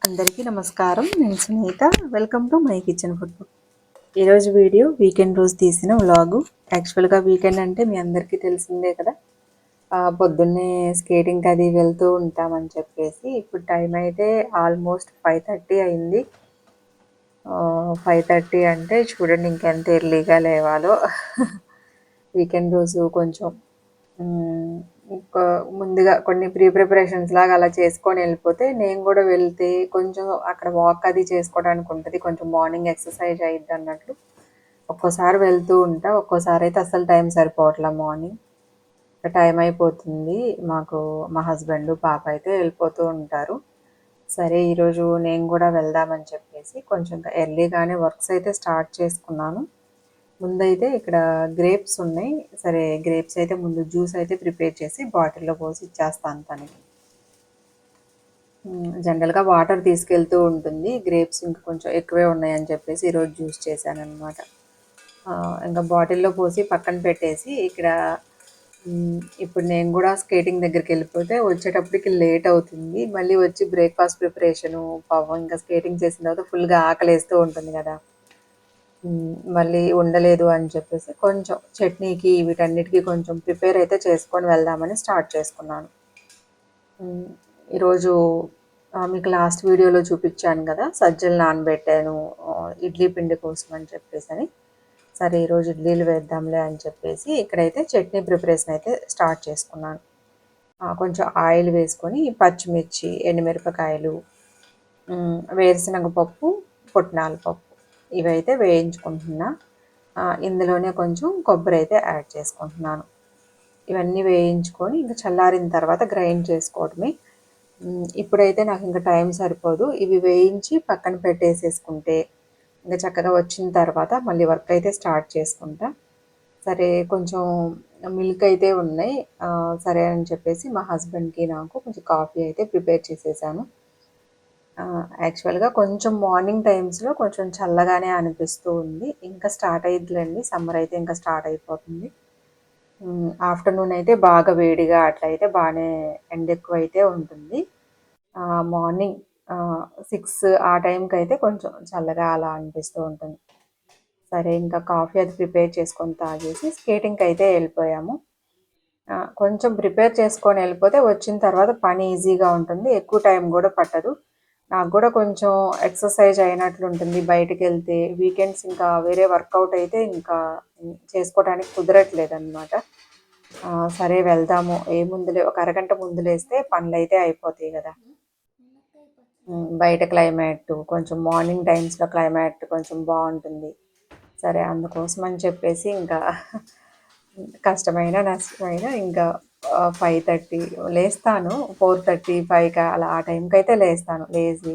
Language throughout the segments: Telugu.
అందరికీ నమస్కారం. నేను Sunitha. Welcome to my kitchen food book. ఈరోజు వీడియో వీకెండ్ రోజు తీసిన వ్లాగు. యాక్చువల్గా వీకెండ్ అంటే మీ అందరికీ తెలిసిందే కదా. పొద్దున్నే స్కేటింగ్కి అది వెళ్తూ ఉంటామని చెప్పేసి ఇప్పుడు టైం అయితే ఆల్మోస్ట్ 5:30 అయింది. 5:30 అంటే చూడండి ఇంకెంత ఎర్లీగా లేవాలో. వీకెండ్ రోజు కొంచెం ముందుగా కొన్ని ప్రిపరేషన్స్ లాగా అలా చేసుకొని వెళ్ళిపోతే నేను కూడా వెళ్తే కొంచెం అక్కడ వాక్ అది చేసుకోవడానికి ఉంటుంది, కొంచెం మార్నింగ్ ఎక్సర్సైజ్ అయ్యిద్ది అన్నట్లు ఒక్కోసారి వెళ్తూ ఉంటా. ఒక్కోసారి అయితే అసలు టైం సరిపోవట్లే, మార్నింగ్ టైం అయిపోతుంది. మాకు మా హస్బెండ్ పాప అయితే వెళ్ళిపోతూ ఉంటారు. సరే ఈరోజు నేను కూడా వెళ్దామని చెప్పేసి కొంచెం ఎర్లీగానే వర్క్స్ అయితే స్టార్ట్ చేసుకున్నాను. ముందైతే ఇక్కడ గ్రేప్స్ ఉన్నాయి. సరే గ్రేప్స్ అయితే ముందు జ్యూస్ అయితే ప్రిపేర్ చేసి బాటిల్లో పోసి ఇచ్చేస్తాను తనకి. జనరల్గా వాటర్ తీసుకెళ్తూ ఉంటుంది. గ్రేప్స్ ఇంకా కొంచెం ఎక్కువే ఉన్నాయని చెప్పేసి ఈరోజు జ్యూస్ చేశాను అనమాట. ఇంకా బాటిల్లో పోసి పక్కన పెట్టేసి ఇక్కడ ఇప్పుడు నేను కూడా స్కేటింగ్ దగ్గరికి వెళ్ళిపోతే వచ్చేటప్పటికి లేట్ అవుతుంది. మళ్ళీ వచ్చి బ్రేక్ఫాస్ట్ ప్రిపరేషను పాపం ఇంకా స్కేటింగ్ చేసిన తర్వాత ఫుల్గా ఆకలేస్తూ ఉంటుంది కదా. మళ్ళీ ఉండలేదు అని చెప్పేసి కొంచెం చట్నీకి వీటన్నిటికీ కొంచెం ప్రిపేర్ అయితే చేసుకొని వెళ్దామని స్టార్ట్ చేసుకున్నాను. ఈరోజు మీకు లాస్ట్ వీడియోలో చూపించాను కదా, సజ్జలు నానబెట్టాను ఇడ్లీ పిండి కోసం అని చెప్పేసి. సరే ఈరోజు ఇడ్లీలు వేద్దాంలే అని చెప్పేసి ఇక్కడైతే చట్నీ ప్రిపరేషన్ అయితే స్టార్ట్ చేసుకున్నాను. కొంచెం ఆయిల్ వేసుకొని పచ్చిమిర్చి, ఎండుమిరపకాయలు, వేరుశనగ పప్పు, పుట్నాల పప్పు ఇవైతే వేయించుకుంటున్నా. ఇందులోనే కొంచెం కొబ్బరి అయితే యాడ్ చేసుకుంటున్నాను. ఇవన్నీ వేయించుకొని ఇంకా చల్లారిన తర్వాత గ్రైండ్ చేసుకోవడమే. ఇప్పుడైతే నాకు ఇంకా టైం సరిపోదు. ఇవి వేయించి పక్కన పెట్టేసేసుకుంటే ఇంకా చక్కగా వచ్చిన తర్వాత మళ్ళీ వర్క్ అయితే స్టార్ట్ చేసుకుంటా. సరే కొంచెం మిల్క్ అయితే ఉన్నాయి. సరే అని చెప్పేసి మా హస్బెండ్కి నాకు కొంచెం కాఫీ అయితే ప్రిపేర్ చేసేసాను. యాక్చువల్గా కొంచెం మార్నింగ్ టైమ్స్లో కొంచెం చల్లగానే అనిపిస్తూ ఉంది. ఇంకా స్టార్ట్ అయ్యిద్దిలేండి, సమ్మర్ అయితే ఇంకా స్టార్ట్ అయిపోతుంది. ఆఫ్టర్నూన్ అయితే బాగా వేడిగా అట్లా అయితే బాగానే ఎండ ఎక్కువ అయితే ఉంటుంది. మార్నింగ్ 6 ఆ టైంకి అయితే కొంచెం చల్లగా అలా అనిపిస్తూ ఉంటుంది. సరే ఇంకా కాఫీ అది ప్రిపేర్ చేసుకొని తాగేసి స్కేటింగ్కి అయితే వెళ్ళిపోయాము. కొంచెం ప్రిపేర్ చేసుకొని వెళ్ళిపోతే వచ్చిన తర్వాత పని ఈజీగా ఉంటుంది, ఎక్కువ టైం కూడా పట్టదు. నాకు కూడా కొంచెం ఎక్సర్సైజ్ అయినట్లు ఉంటుంది బయటికి వెళ్తే. వీకెండ్స్ ఇంకా వేరే వర్కౌట్ అయితే ఇంకా చేసుకోవడానికి కుదరట్లేదు అనమాట. సరే వెళ్దాము, ఏముందులే ఒక అరగంట ముందు లేస్తే పనులు అయితే అయిపోతాయి కదా. బయట క్లైమేట్ కొంచెం మార్నింగ్ టైమ్స్లో క్లైమేట్ కొంచెం బాగుంటుంది. సరే అందుకోసం అని చెప్పేసి ఇంకా కష్టమైన నష్టమైన ఇంకా 5:30 లేస్తాను. 4:30, 5 అలా ఆ టైంకి అయితే లేస్తాను. లేచి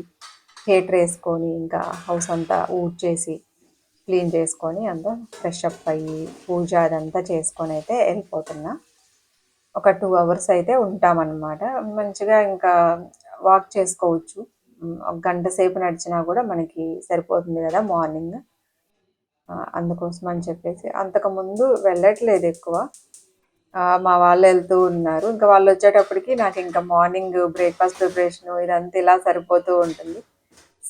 హీటర్ వేసుకొని ఇంకా హౌస్ అంతా ఊడ్చేసి క్లీన్ చేసుకొని అంతా ఫ్రెష్ అప్ అయ్యి పూజ అదంతా చేసుకొని అయితే వెళ్ళిపోతున్నా. ఒక 2 అవర్స్ అయితే ఉంటామన్నమాట. మంచిగా ఇంకా వాక్ చేసుకోవచ్చు. ఒక గంట సేపు నడిచినా కూడా మనకి సరిపోతుంది కదా మార్నింగ్. అందుకోసం అని చెప్పేసి అంతకుముందు వెళ్ళట్లేదు ఎక్కువ. మా వాళ్ళు వెళ్తూ ఉన్నారు. ఇంకా వాళ్ళు వచ్చేటప్పటికి నాకు ఇంకా మార్నింగ్ బ్రేక్ఫాస్ట్ ప్రిపరేషను ఇదంతా ఇలా సరిపోతూ ఉంటుంది.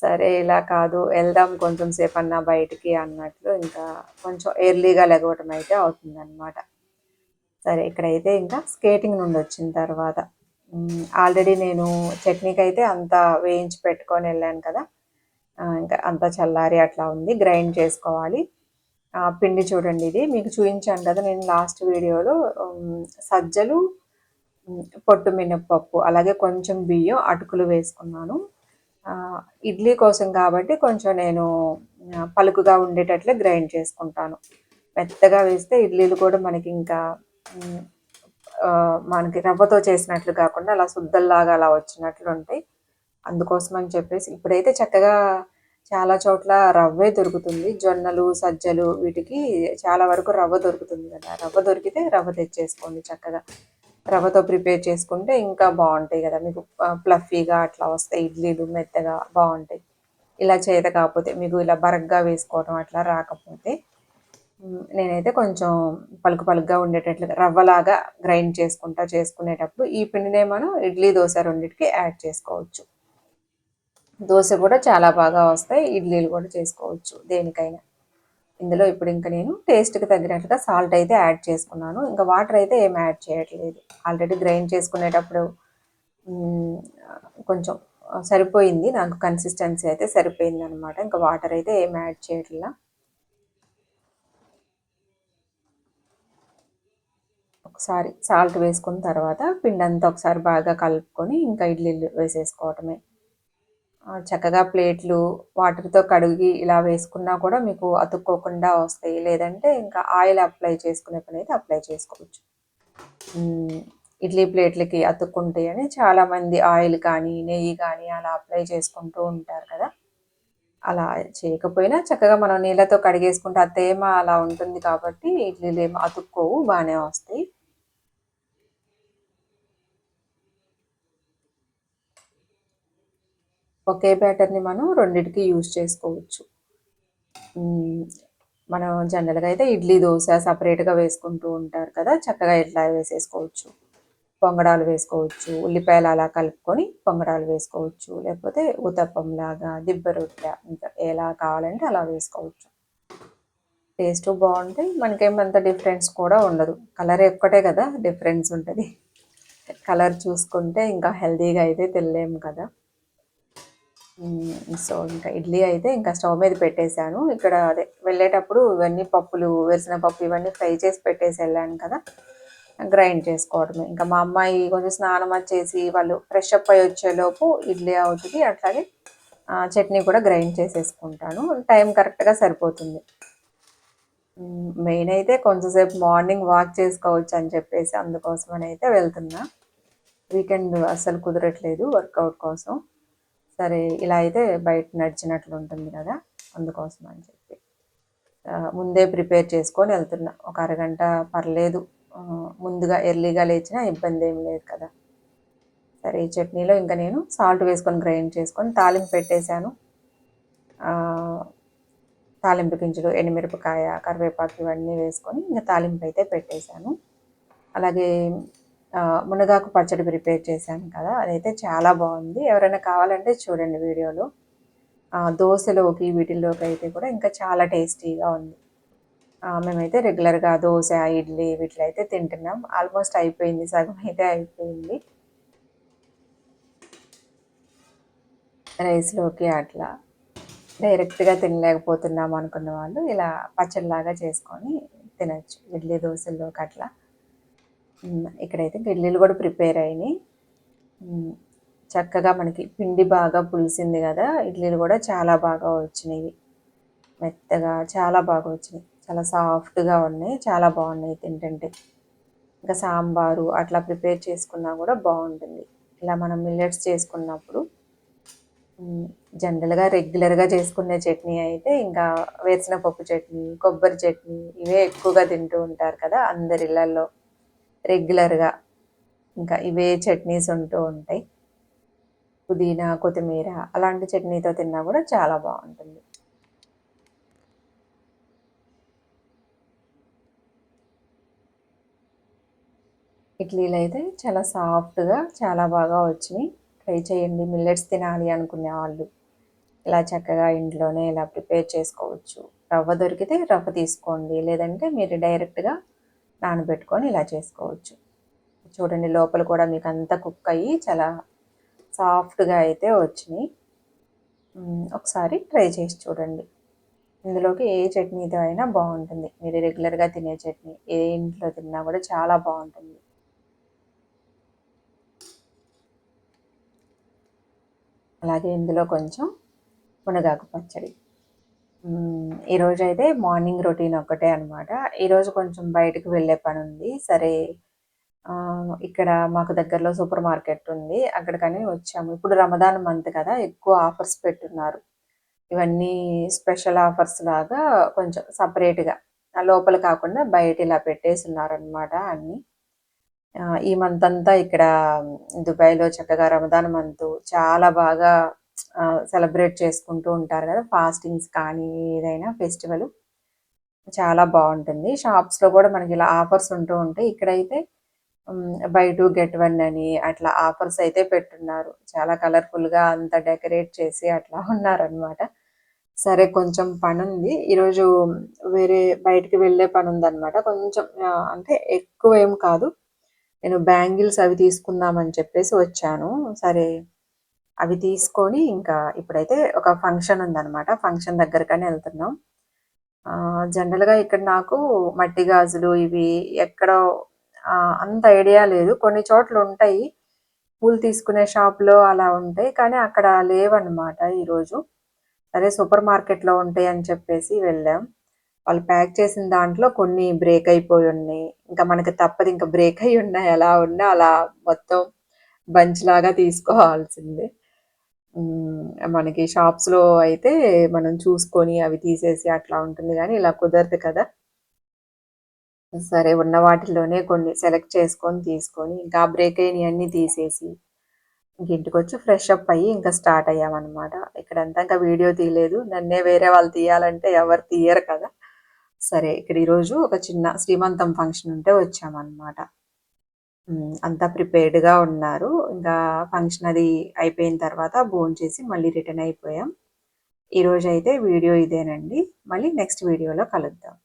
సరే ఇలా కాదు, వెళ్దాం కొంచెం సేపు అన్నా బయటికి అన్నట్లు ఇంకా కొంచెం ఎర్లీగా లెగవటం అయితే అవుతుందన్నమాట. సరే ఇక్కడైతే ఇంకా స్కేటింగ్ నుండి వచ్చిన తర్వాత ఆల్రెడీ నేను చట్నీకి అయితే అంతా వేయించి పెట్టుకొని వెళ్ళాను కదా. ఇంకా అంతా చల్లారి అట్లా ఉంది, గ్రైండ్ చేసుకోవాలి. పిండి చూడండి, ఇది మీకు చూపించాను కదా నేను లాస్ట్ వీడియోలో. సజ్జలు, పొట్టు మినప్పప్పు, అలాగే కొంచెం బియ్యం అటుకులు వేసుకున్నాను. ఇడ్లీ కోసం కాబట్టి కొంచెం నేను పలుకుగా ఉండేటట్లే గ్రైండ్ చేసుకుంటాను. మెత్తగా వేస్తే ఇడ్లీలు కూడా మనకి ఇంకా మనకి రవ్వతో చేసినట్లు కాకుండా అలా శుద్ధల్లాగా అలా వచ్చినట్లు ఉంటాయి. అందుకోసం అని చెప్పేసి ఇప్పుడైతే చక్కగా చాలా చోట్ల రవ్వే దొరుకుతుంది. జొన్నలు, సజ్జలు వీటికి చాలా వరకు రవ్వ దొరుకుతుంది కదా. రవ్వ దొరికితే రవ్వ తెచ్చేసుకోండి. చక్కగా రవ్వతో ప్రిపేర్ చేసుకుంటే ఇంకా బాగుంటాయి కదా, మీకు ప్లఫీగా అట్లా వస్తాయి ఇడ్లీలు, మెత్తగా బాగుంటాయి. ఇలా చేత కాకపోతే మీకు ఇలా బరగ్గా వేసుకోవడం అట్లా రాకపోతే నేనైతే కొంచెం పలుకుగా ఉండేటట్లుగా రవ్వలాగా గ్రైండ్ చేసుకునేటప్పుడు ఈ పిండినే మనం ఇడ్లీ, దోశ రెండింటికి యాడ్ చేసుకోవచ్చు. దోస కూడా చాలా బాగా వస్తాయి. ఇడ్లీలు కూడా చేసుకోవచ్చు దేనికైనా. ఇందులో ఇప్పుడు ఇంక నేను టేస్ట్‌కి తగ్గినట్టుగా సాల్ట్ అయితే యాడ్ చేసుకున్నాను. ఇంకా వాటర్ అయితే ఏమి యాడ్ చేయట్లేదు. ఆల్రెడీ గ్రైండ్ చేసుకునేటప్పుడు హ్మ్, కొంచెం సరిపోయింది. నాకు కన్సిస్టెన్సీ అయితే సరిపోయిందనమాట. ఇంకా వాటర్ అయితే ఏమి యాడ్ చేయట్లా. ఒకసారి సాల్ట్ వేసుకున్న తర్వాత పిండంతా ఒకసారి బాగా కలుపుకొని ఇంకా ఇడ్లీలు వేసేసుకోవటమే. చక్కగా ప్లేట్లు వాటర్‌తో కడిగి ఇలా వేసుకున్నా కూడా మీకు అతుక్కోకుండా వస్తాయి. లేదంటే ఇంకా ఆయిల్ అప్లై చేసుకునే పనైతే అప్లై చేసుకోవచ్చు. హ్మ్. ఇడ్లీ ప్లేట్‌లకి అతుక్కుంటాయని చాలామంది ఆయిల్ కానీ, నెయ్యి కానీ అలా అప్లై చేసుకుంటూ ఉంటారు కదా! అలా చేయకపోయినా చక్కగా మనం నీళ్ళతో కడిగేసుకుంటే ఆ తేమ అలా ఉంటుంది కాబట్టి ఇడ్లీలేమి అతుక్కోవు, బానే వస్తాయి. ఒకే బ్యాటర్‌ని మనం రెండిటికి యూజ్ చేసుకోవచ్చు. హ్మ్. మనం జనరల్‌గా అయితే ఇడ్లీ, దోస సెపరేట్‌గా వేసుకుంటూ ఉంటారు కదా! చక్కగా ఇట్లా వేసేసుకోవచ్చు. పొంగడాలు వేసుకోవచ్చు. ఉల్లిపాయలు అలా కలుపుకొని పొంగడాలు వేసుకోవచ్చు. లేకపోతే ఊతప్పంలాగా, దిబ్బ రొట్టె ఇంకా ఎలా కావాలంటే అలా వేసుకోవచ్చు. టేస్టు బావుంటాయి. మనకేమి అంత డిఫరెన్స్ కూడా ఉండదు. కలర్ ఒక్కటే కదా డిఫరెన్స్ ఉంటది. కలర్ చూసుకుంటే ఇంకా హెల్తీగా అయితే తినలేము కదా! సో, ఇంకా ఇడ్లీ అయితే ఇంకా స్టవ్ మీద పెట్టేశాను. ఇక్కడ అదే వెళ్ళేటప్పుడు ఇవన్నీ పప్పులు, వేరుశనగపప్పు ఇవన్నీ ఫ్రై చేసి పెట్టేసి వెళ్ళాను కదా! గ్రైండ్ చేసుకోవడమే. ఇంకా మా అమ్మాయి కొంచెం స్నానం అది చేసి వాళ్ళు ఫ్రెష్ అప్ అయ్యి వచ్చేలోపు ఇడ్లీ అవుతది. అట్లాగే చట్నీ కూడా గ్రైండ్ చేసేసుకుంటాను. టైం కరెక్ట్‌గా సరిపోతుంది. మెయిన్ అయితే కొంచెం సేపు మార్నింగ్ వాక్ చేసుకోవచ్చని చెప్పేసి అందుకోసమనైతే వెళ్తున్నా. వీకెండ్ అస్సలు కుదరట్లేదు వర్కౌట్ కోసం. సరే ఇలా అయితే బయట నడిచినట్లుంటుంది కదా! అందుకోసం అని చెప్పి. ముందే ప్రిపేర్ చేసుకొని వెళ్తున్నా. ఒక అరగంట పర్లేదు. ముందుగా ఎర్లీగా లేచినా ఇబ్బందేం లేదు కదా! సరే ఈ చట్నీలో ఇంక నేను సాల్ట్ వేసుకొని గ్రైండ్ చేసుకొని తాలింపు పెట్టేశాను. ఆహ్, తాలింపు గింజలు, ఎండుమిరపకాయ, కరివేపాకు ఇవన్నీ వేసుకొని ఇంక తాలింపయితే పెట్టేశాను. అలాగే మునగాకు పచ్చడి ప్రిపేర్ చేశాను కదా! అదైతే చాలా బావుంది. ఎవరైనా కావాలంటే చూడండి వీడియోలో. దోసలోకి వీటిల్లోకి అయితే కూడా ఇంకా చాలా టేస్టీగా ఉంది. మేమైతే రెగ్యులర్‌గా దోస, ఇడ్లీ వీటిలో అయితే తింటున్నాం. ఆల్మోస్ట్ అయిపోయింది. సగం అయితే అయిపోయింది. రైస్‌లోకి అట్లా డైరెక్ట్‌గా తినలేకపోతున్నాం అనుకున్న వాళ్ళు ఇలా పచ్చడిలాగా చేసుకొని తినొచ్చు. ఇడ్లీ, దోసల్లోకి అట్లా. ఇక్కడైతే ఇడ్లీలు కూడా ప్రిపేర్ అయినాయి. హ్మ్. చక్కగా మనకి పిండి బాగా పులిసింది గదా! ఇడ్లీలు గూడా చాలా బాగా వచ్చినియి. మెత్తగా చాలా బాగా వచ్చినియి. చాలా సాఫ్ట్‌గా ఉన్నాయి. చాలా బాగున్నాయి తింటుంటే. ఇంకా సాంబారు అట్లా ప్రిపేర్ చేసుకున్నా గూడా బావుంటుంది. ఇలా మనం మిల్లెట్స్ చేసుకున్నప్పుడు హ్మ్. జనరల్‌గా రెగ్యులర్‌గా చేసుకునే చట్నీ అయితే ఇంకా వేరుశనగపప్పు చట్నీ, కొబ్బరి చట్నీ ఇవే ఎక్కువగా తింటూ ఉంటారు కదా! అందరి ఇళ్లల్లో రెగ్యులర్‌గా. ఇంకా ఇవే చట్నీస్ ఉంటూ ఉంటాయి. పుదీనా, కొత్తిమీర అలాంటి చట్నీతో తిన్నా గూడా చాలా బావుంటుంది. ఇడ్లీలయితే చాలా సాఫ్ట్‌గా చాలా బాగా వచ్చినియి. ట్రై చేయండి. మిల్లెట్స్ తినాలి అనుకునే వాళ్ళు. ఇలా చక్కగా ఇంట్లోనే ఇలా ప్రిపేర్ చేసుకోవచ్చు. రవ్వ దొరికితే రవ్వ తీసుకోండి. లేదంటే మీరు డైరెక్ట్‌గా నానబెట్టుకొని ఇలా చేసుకోవచ్చు. చూడండి లోపల కూడా మీకంతా కుక్ అయ్యి చాలా సాఫ్ట్‌గా అయితే వచ్చినియి. ఒకసారి ట్రై చేసి చూడండి. ఇందులోకి ఏ చట్నీతో అయినా బావుంటుంది. మీరు రెగ్యులర్‌గా తినే చట్నీ ఏ ఇంట్లో తిన్నా గూడా చాలా బావుంటుంది. అలాగే ఇందులో కొంచెం మునగాకు పచ్చడి. ఈరోజైతే మార్నింగ్ రొటీన్ ఒక్కటే అనమాట. ఈరోజు కొంచెం బయటకి వెళ్ళే పనుంది. సరే ఇక్కడ మాకు దగ్గరలో సూపర్ మార్కెట్ ఉంది. అక్కడికని వచ్చాము. ఇప్పుడు రమదాన్ మంత్ కదా! ఎక్కువ ఆఫర్స్ పెట్టున్నారు. ఇవన్నీ స్పెషల్ ఆఫర్స్ లాగా కొంచెం సెపరేట్‌గా లోపల కాకుండా బయట ఇలా పెట్టేసున్నారనమాట అన్నీ. ఈ మంత్ అంతా ఇక్కడ దుబాయ్‌లో చక్కగా రమదాన్ మంతు చాలా బాగా సెలబ్రేట్ చేసుకుంటూ ఉంటారు గదా! ఫాస్టింగ్స్ కానీ ఏదైనా ఫెస్టివల్ చాలా బావుంటుంది. షాప్స్‌లో గూడా మనకి ఇలా ఆఫర్స్ ఉంటూ ఉంటాయి. ఇక్కడైతే బై 2 గెట్ 1 అని అట్లా ఆఫర్స్ అయితే పెట్టున్నారు. చాలా కలర్‌ఫుల్‌గా అంతా డెకరేట్ చేసి అట్లా ఉన్నారనమాట. సరే కొంచెం పనుంది. ఈరోజు వేరే బయటికి వెళ్ళే పనుందనమాట. కొంచెం అంటే ఎక్కువేం కాదు. నేను బ్యాంగిల్స్ అవి తీసుకుందామని చెప్పేసి వచ్చాను. సరే అవి తీసుకొని ఇంకా ఇప్పుడైతే ఒక ఫంక్షన్ ఉందనమాట. ఫంక్షన్ దగ్గరకని ఎళ్తున్నాం. జనరల్‌గా ఇక్కడ నాకు మట్టి గాజులు ఇవి ఎక్కడో అంత ఐడియా లేదు. కొన్ని చోట్లుంటాయి. పూలు తీసుకునే షాప్‌లో అలా ఉంటాయి. కానీ అక్కడ లేవన్నమాట ఈరోజు. సరే సూపర్ మార్కెట్‌లో ఉంటాయని చెప్పేసి వెళ్ళాం. వాళ్ళు ప్యాక్ చేసిన దాంట్లో కొన్ని బ్రేక్ అయిపోయున్నాయి. ఇంకా మనకి తప్పదు ఇంక బ్రేక్ అయ్యున్నాయి. ఎలా ఉన్నా అలా మొత్తం బంచ్‌లాగా తీసుకోవాల్సిందే. మనకి షాప్స్‌లో అయితే మనం చూసుకొని అవి తీసేసి అట్లా ఉంటుంది గానీ, ఇలా కుదరదు కదా! సరే ఉన్న వాటిల్లోనే కొన్ని సెలెక్ట్ చేసుకొని తీసుకొని, ఇంకా బ్రేక్ అయినయన్నీ తీసేసి, ఇంక ఇంటికొచ్చి ఫ్రెష్ అప్ అయ్యి ఇంకా స్టార్ట్ అయ్యామనమాట. ఇక్కడంతా ఇంకా వీడియో తీయలేదు. నన్నే వేరే వాళ్ళు తీయాలంటే ఎవరు తీయరు కదా! సరే ఇక్కడ ఈరోజు ఒక చిన్న శ్రీమంతం ఫంక్షన్ ఉంటే వచ్చామనమాట. అంతా ప్రిపేర్డ్‌గా ఉన్నారు. ఇంకా ఫంక్షన్ అది అయిపోయిన తర్వాత భోంచేసి మళ్ళీ రిటర్న్ అయిపోయాం. ఈరోజైతే వీడియో ఇదేనండి. మళ్ళీ నెక్స్ట్ వీడియోలో కలుద్దాం.